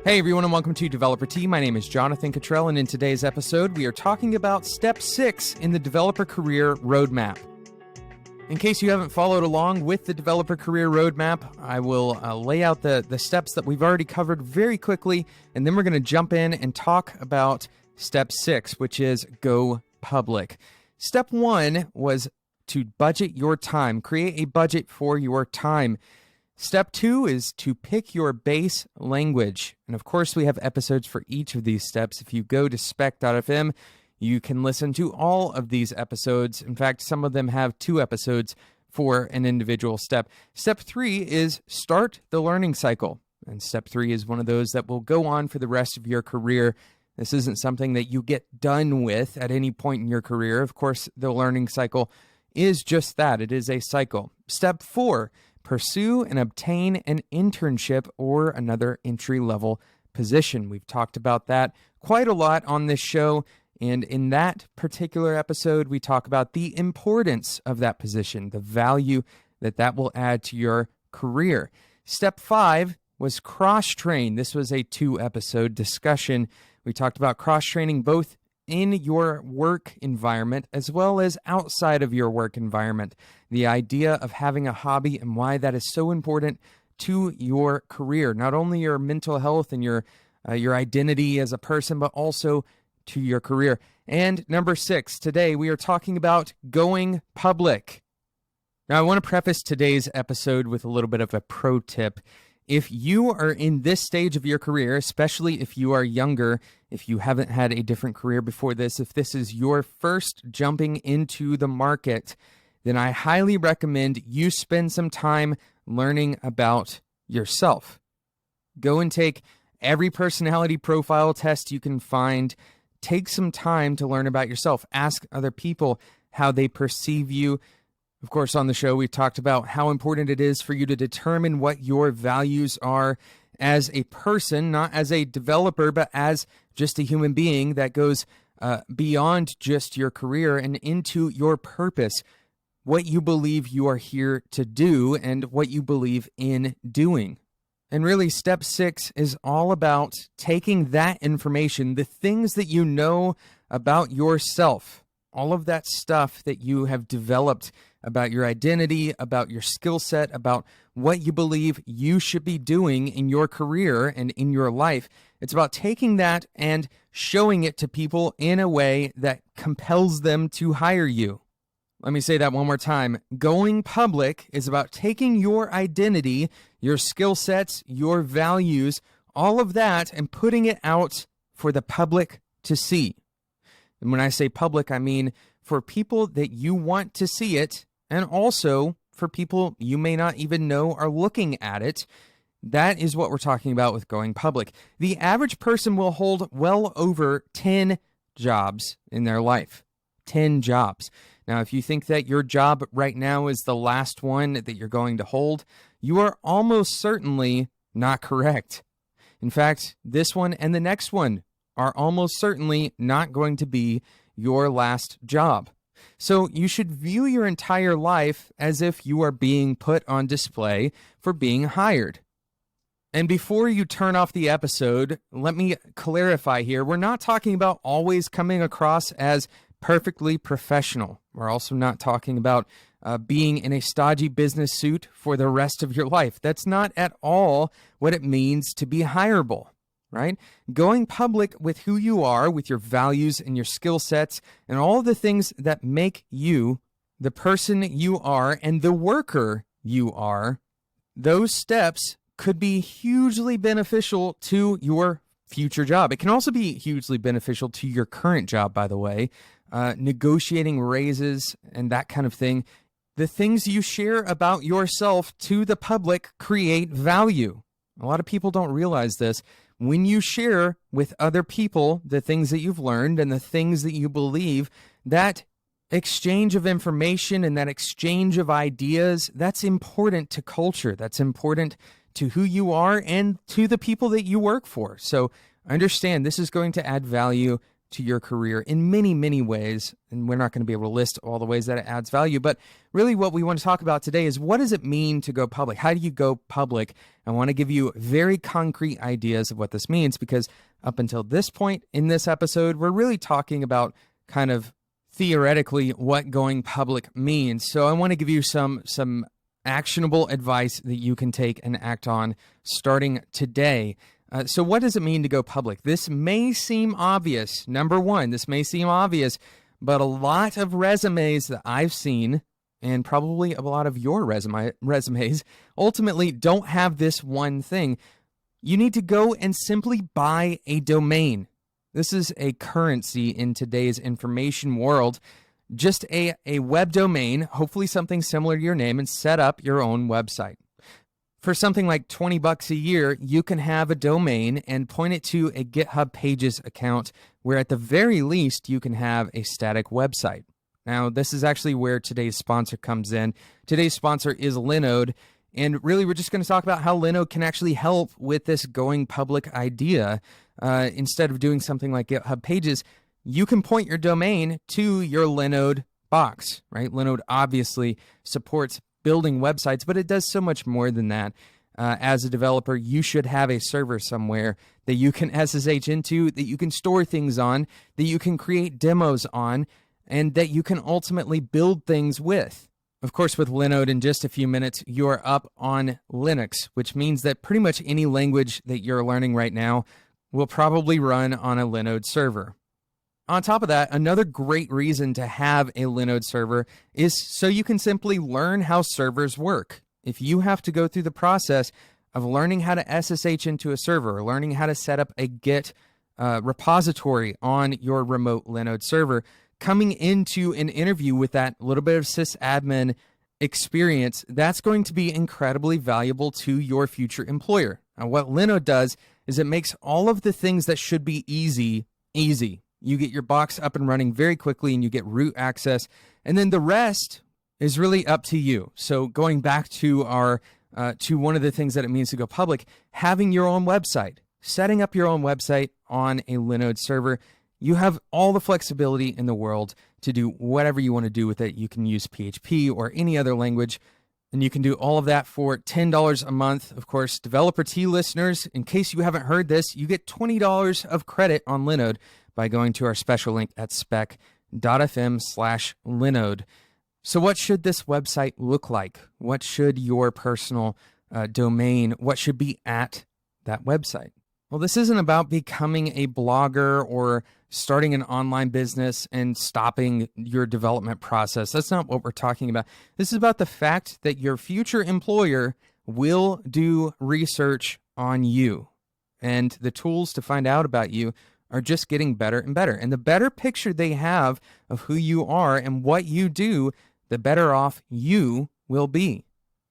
Hey everyone, and welcome to Developer Tea. My name is Jonathan Cottrell, and in today's episode, we are talking about Step 6 in the Developer Career Roadmap. In case you haven't followed along with the Developer Career Roadmap, I will lay out the steps that we've already covered very quickly, and then we're going to jump in and talk about Step 6, which is Go Public. Step 1 was to budget your time, create a budget for your time. Step 2 is to pick your base language. And of course, we have episodes for each of these steps. If you go to spec.fm, you can listen to all of these episodes. In fact, some of them have 2 episodes for an individual step. Step 3 is start the learning cycle. And step 3 is one of those that will go on for the rest of your career. This isn't something that you get done with at any point in your career. Of course, the learning cycle is just that. It is a cycle. Step 4, pursue and obtain an internship or another entry-level position. We've talked about that quite a lot on this show, and in that particular episode, we talk about the importance of that position, the value that will add to your career. Step 5 was cross-train. This was a 2-episode discussion. We talked about cross-training both in your work environment as well as outside of your work environment. The idea of having a hobby and why that is so important to your career, not only your mental health and your identity as a person, but also to your career. And number 6, today we are talking about going public. Now, I want to preface today's episode with a little bit of a pro tip. If you are in this stage of your career, especially if you are younger, if you haven't had a different career before this, if this is your first jumping into the market, then I highly recommend you spend some time learning about yourself. Go and take every personality profile test you can find. Take some time to learn about yourself. Ask other people how they perceive you. Of course, on the show, we've talked about how important it is for you to determine what your values are as a person, not as a developer, but as just a human being that goes beyond just your career and into your purpose, what you believe you are here to do and what you believe in doing. And really, step 6 is all about taking that information, the things that you know about yourself, all of that stuff that you have developed about your identity, about your skill set, about what you believe you should be doing in your career and in your life. It's about taking that and showing it to people in a way that compels them to hire you. Let me say that one more time. Going public is about taking your identity, your skill sets, your values, all of that, and putting it out for the public to see. And when I say public, I mean for people that you want to see it, and also for people you may not even know are looking at it. That is what we're talking about with going public. The average person will hold well over 10 jobs in their life. 10 jobs. Now, if you think that your job right now is the last one that you're going to hold, you are almost certainly not correct. In fact, this one and the next one are almost certainly not going to be your last job. So you should view your entire life as if you are being put on display for being hired. And before you turn off the episode, let me clarify here. We're not talking about always coming across as perfectly professional. We're also not talking about being in a stodgy business suit for the rest of your life. That's not at all what it means to be hireable. Right? Going public with who you are, with your values and your skill sets, and all the things that make you the person you are and the worker you are, those steps could be hugely beneficial to your future job. It can also be hugely beneficial to your current job, by the way, negotiating raises and that kind of thing. The things you share about yourself to the public create value. A lot of people don't realize this. When you share with other people the things that you've learned and the things that you believe, that exchange of information and that exchange of ideas, that's important to culture. That's important to who you are and to the people that you work for. So understand this is going to add value to your career in many, many ways. And we're not going to be able to list all the ways that it adds value. But really what we want to talk about today is, what does it mean to go public? How do you go public? I want to give you very concrete ideas of what this means, because up until this point in this episode, we're really talking about kind of theoretically what going public means. So I want to give you some actionable advice that you can take and act on starting today. So what does it mean to go public? This may seem obvious. Number one, this may seem obvious, but a lot of resumes that I've seen, and probably a lot of your resumes, ultimately don't have this one thing. You need to go and simply buy a domain. This is a currency in today's information world. Just a web domain, hopefully something similar to your name, and set up your own website. For something like $20 a year, you can have a domain and point it to a GitHub Pages account, where at the very least you can have a static website. Now, this is actually where today's sponsor comes in. Today's sponsor is Linode, and really we're just going to talk about how Linode can actually help with this going public idea. Instead of doing something like GitHub Pages, you can point your domain to your Linode box, right? Linode obviously supports building websites, but it does so much more than that. As a developer, you should have a server somewhere that you can SSH into, that you can store things on, that you can create demos on, and that you can ultimately build things with. Of course, with Linode, in just a few minutes, you are up on Linux, which means that pretty much any language that you're learning right now will probably run on a Linode server. On top of that, another great reason to have a Linode server is so you can simply learn how servers work. If you have to go through the process of learning how to SSH into a server, or learning how to set up a Git repository on your remote Linode server, coming into an interview with that little bit of sysadmin experience, that's going to be incredibly valuable to your future employer. Now, what Linode does is it makes all of the things that should be easy. You get your box up and running very quickly, and you get root access, and then the rest is really up to you. So going back to our to one of the things that it means to go public, having your own website, setting up your own website on a Linode server, you have all the flexibility in the world to do whatever you want to do with it. You can use PHP or any other language, and you can do all of that for $10 a month. Of course, Developer T listeners, in case you haven't heard this, you get $20 of credit on Linode by going to our special link at spec.fm/Linode. So what should this website look like? What should your personal domain, what should be at that website? Well, this isn't about becoming a blogger or starting an online business and stopping your development process. That's not what we're talking about. This is about the fact that your future employer will do research on you, and the tools to find out about you are just getting better and better. And the better picture they have of who you are and what you do, the better off you will be.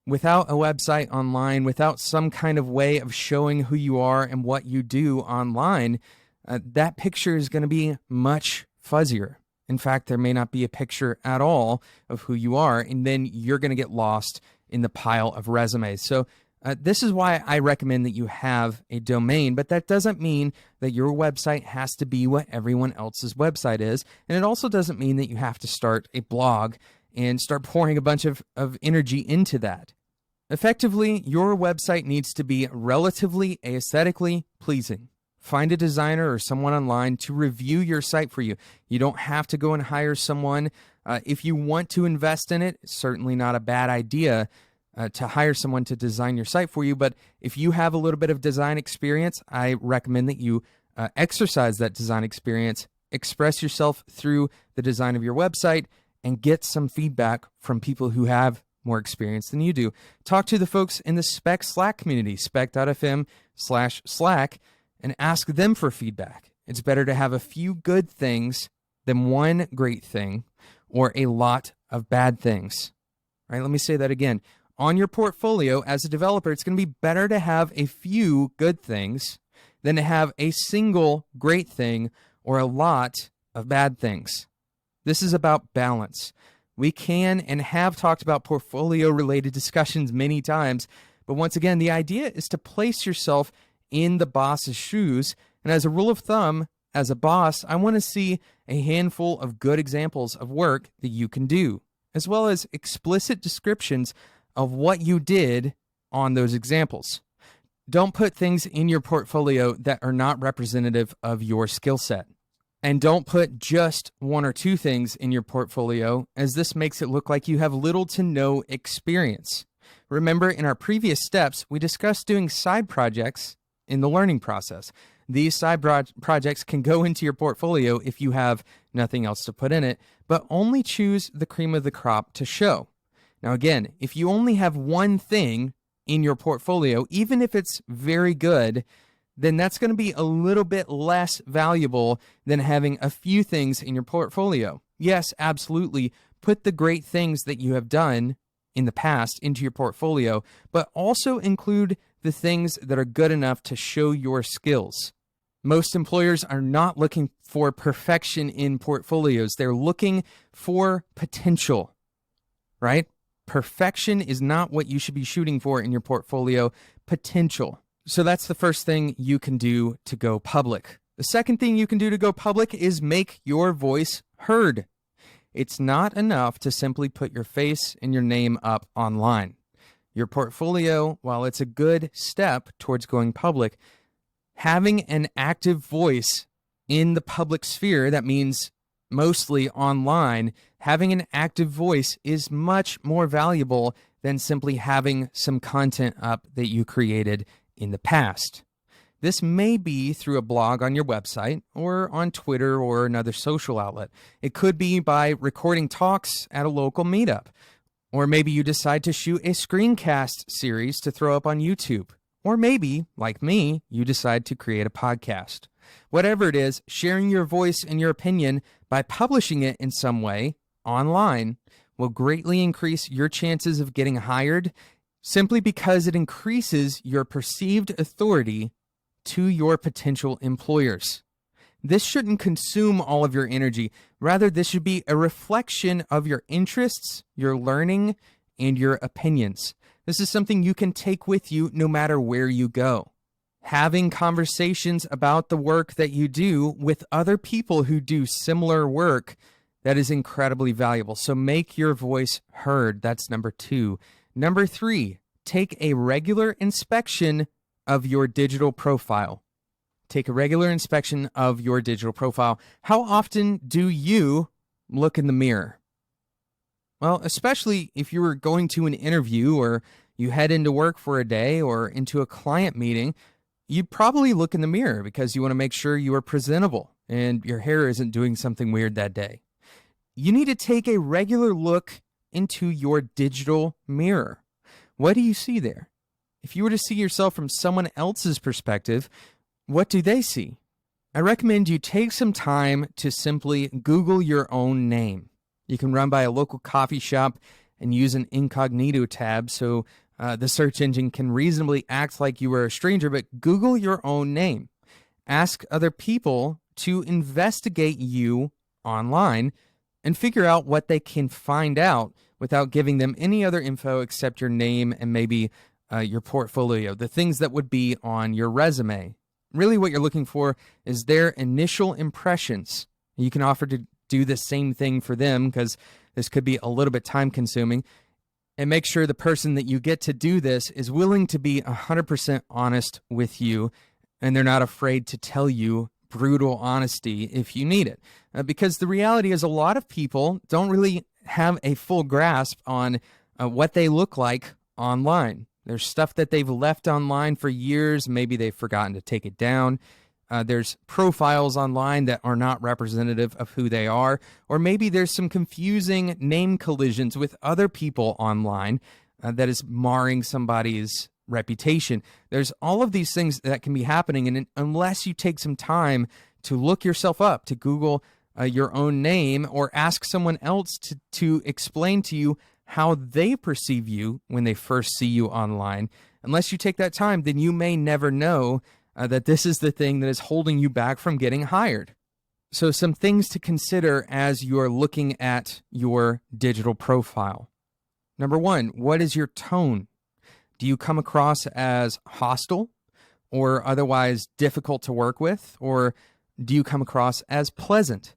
Without a website online, without some kind of way of showing who you are and what you do online, that picture is going to be much fuzzier. In fact, there may not be a picture at all of who you are, and then you're going to get lost in the pile of resumes. So this is why I recommend that you have a domain, but that doesn't mean that your website has to be what everyone else's website is. And it also doesn't mean that you have to start a blog and start pouring a bunch of energy into that. Effectively, your website needs to be relatively aesthetically pleasing. Find a designer or someone online to review your site for you. You don't have to go and hire someone. If you want to invest in it, it's certainly not a bad idea to hire someone to design your site for you. But if you have a little bit of design experience, I recommend that you exercise that design experience, express yourself through the design of your website, and get some feedback from people who have more experience than you do. Talk to the folks in the Spec Slack community, spec.fm/Slack, and ask them for feedback. It's better to have a few good things than one great thing or a lot of bad things. All right, let me say that again. On your portfolio as a developer, it's going to be better to have a few good things than to have a single great thing or a lot of bad things. This is about balance. We can and have talked about portfolio-related discussions many times, but once again, the idea is to place yourself in the boss's shoes, and as a rule of thumb, As a boss, I want to see a handful of good examples of work that you can do, as well as explicit descriptions of what you did on those examples. Don't put things in your portfolio that are not representative of your skill set. And don't put just one or two things in your portfolio, as this makes it look like you have little to no experience. Remember, in our previous steps, we discussed doing side projects in the learning process. These side projects can go into your portfolio if you have nothing else to put in it, but only choose the cream of the crop to show. Now again, if you only have one thing in your portfolio, even if it's very good, then that's going to be a little bit less valuable than having a few things in your portfolio. Yes, absolutely, put the great things that you have done in the past into your portfolio, but also include the things that are good enough to show your skills. Most employers are not looking for perfection in portfolios. They're looking for potential, right? Perfection is not what you should be shooting for in your portfolio. Potential. So that's the first thing you can do to go public. The second thing you can do to go public is make your voice heard. It's not enough to simply put your face and your name up online. Your portfolio, while it's a good step towards going public, having an active voice in the public sphere, that means mostly online, having an active voice is much more valuable than simply having some content up that you created in the past. This may be through a blog on your website or on Twitter or another social outlet. It could be by recording talks at a local meetup. Or maybe you decide to shoot a screencast series to throw up on YouTube. Or maybe, like me, you decide to create a podcast. Whatever it is, sharing your voice and your opinion by publishing it in some way online will greatly increase your chances of getting hired, simply because it increases your perceived authority to your potential employers. This shouldn't consume all of your energy. Rather, this should be a reflection of your interests, your learning, and your opinions. This is something you can take with you no matter where you go. Having conversations about the work that you do with other people who do similar work, that is incredibly valuable. So make your voice heard. That's number 2. Number 3, take a regular inspection of your digital profile. Take a regular inspection of your digital profile. How often do you look in the mirror? Well, especially if you were going to an interview or you head into work for a day or into a client meeting, you'd probably look in the mirror because you want to make sure you are presentable and your hair isn't doing something weird that day. You need to take a regular look into your digital mirror. What do you see there? If you were to see yourself from someone else's perspective, what do they see? I recommend you take some time to simply Google your own name. You can run by a local coffee shop and use an incognito tab so the search engine can reasonably act like you were a stranger, but Google your own name. Ask other people to investigate you online and figure out what they can find out without giving them any other info except your name and maybe your portfolio, the things that would be on your resume. Really what you're looking for is their initial impressions. You can offer to do the same thing for them because this could be a little bit time consuming. And make sure the person that you get to do this is willing to be 100% honest with you, and they're not afraid to tell you brutal honesty if you need it. Because the reality is a lot of people don't really have a full grasp on what they look like online. There's stuff that they've left online for years. Maybe they've forgotten to take it down. There's profiles online that are not representative of who they are. Or maybe there's some confusing name collisions with other people online that is marring somebody's reputation. There's all of these things that can be happening. And unless you take some time to look yourself up, to Google your own name or ask someone else to explain to you how they perceive you when they first see you online, unless you take that time, then you may never know that this is the thing that is holding you back from getting hired. So some things to consider as you're looking at your digital profile. Number 1, what is your tone? Do you come across as hostile or otherwise difficult to work with? Or Do you come across as pleasant?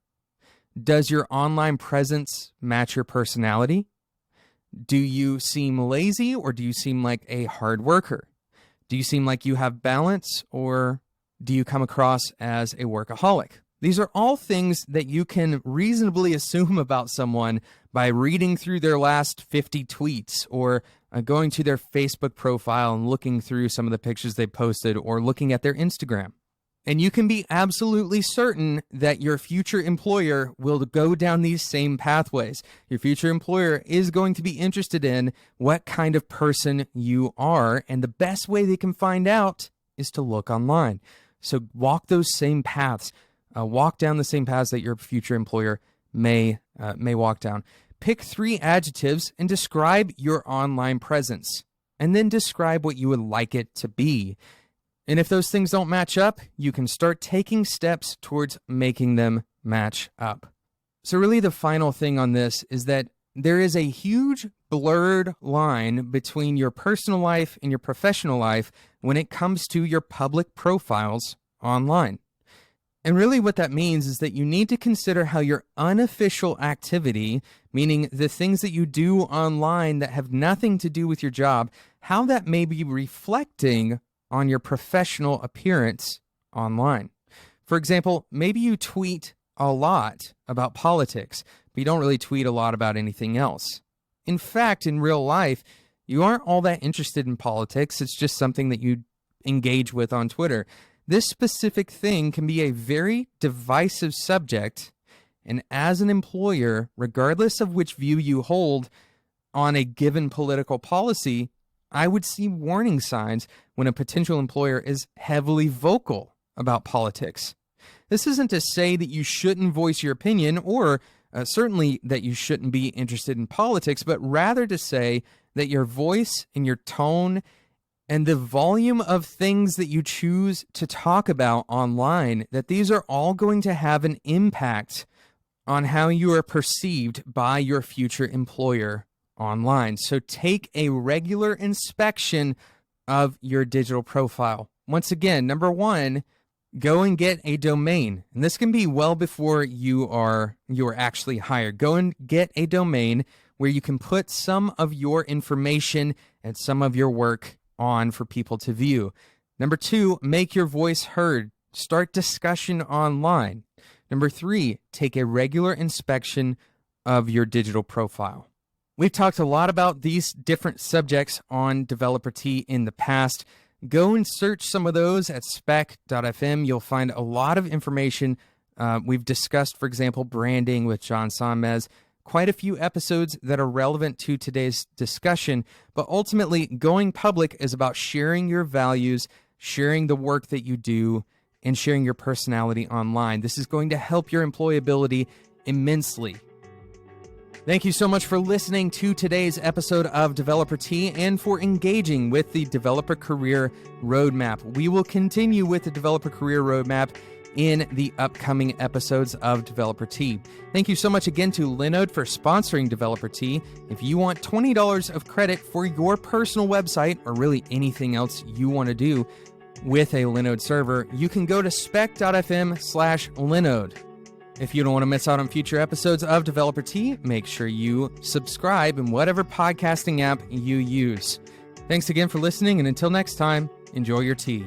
Does your online presence match your personality? Do you seem lazy, or do you seem like a hard worker? Do you seem like you have balance, or do you come across as a workaholic? These are all things that you can reasonably assume about someone by reading through their last 50 tweets, or going to their Facebook profile and looking through some of the pictures they posted, or looking at their Instagram. And you can be absolutely certain that your future employer will go down these same pathways. Your future employer is going to be interested in what kind of person you are, and the best way they can find out is to look online. So walk those same paths. Walk down the same paths that your future employer may walk down. Pick 3 adjectives and describe your online presence, and then describe what you would like it to be. And if those things don't match up, you can start taking steps towards making them match up. So really the final thing on this is that there is a huge blurred line between your personal life and your professional life when it comes to your public profiles online. And really what that means is that you need to consider how your unofficial activity, meaning the things that you do online that have nothing to do with your job, how that may be reflecting on your professional appearance online. For example, maybe you tweet a lot about politics, but you don't really tweet a lot about anything else. In fact, in real life, you aren't all that interested in politics. It's just something that you engage with on Twitter. This specific thing can be a very divisive subject, and as an employer, regardless of which view you hold on a given political policy, I would see warning signs when a potential employer is heavily vocal about politics. This isn't to say that you shouldn't voice your opinion, or certainly that you shouldn't be interested in politics, but rather to say that your voice and your tone and the volume of things that you choose to talk about online, that these are all going to have an impact on how you are perceived by your future employer online. So take a regular inspection of your digital profile. Once again, number 1, go and get a domain. And this can be well before you are actually hired. Go and get a domain where you can put some of your information and some of your work on for people to view. Number 2, make your voice heard. Start discussion online. Number 3, take a regular inspection of your digital profile. We've talked a lot about these different subjects on Developer T in the past. Go and search some of those at spec.fm. You'll find a lot of information. We've discussed, for example, branding with John Sonmez. Quite a few episodes that are relevant to today's discussion, but ultimately going public is about sharing your values, sharing the work that you do, and sharing your personality online. This is going to help your employability immensely. Thank you so much for listening to today's episode of Developer T and for engaging with the Developer Career Roadmap. We will continue with the Developer Career Roadmap in the upcoming episodes of Developer T. Thank you so much again to Linode for sponsoring Developer T. If you want $20 of credit for your personal website, or really anything else you want to do with a Linode server, you can go to spec.fm/Linode. If you don't want to miss out on future episodes of Developer T, make sure you subscribe in whatever podcasting app you use. Thanks again for listening, and until next time, enjoy your tea.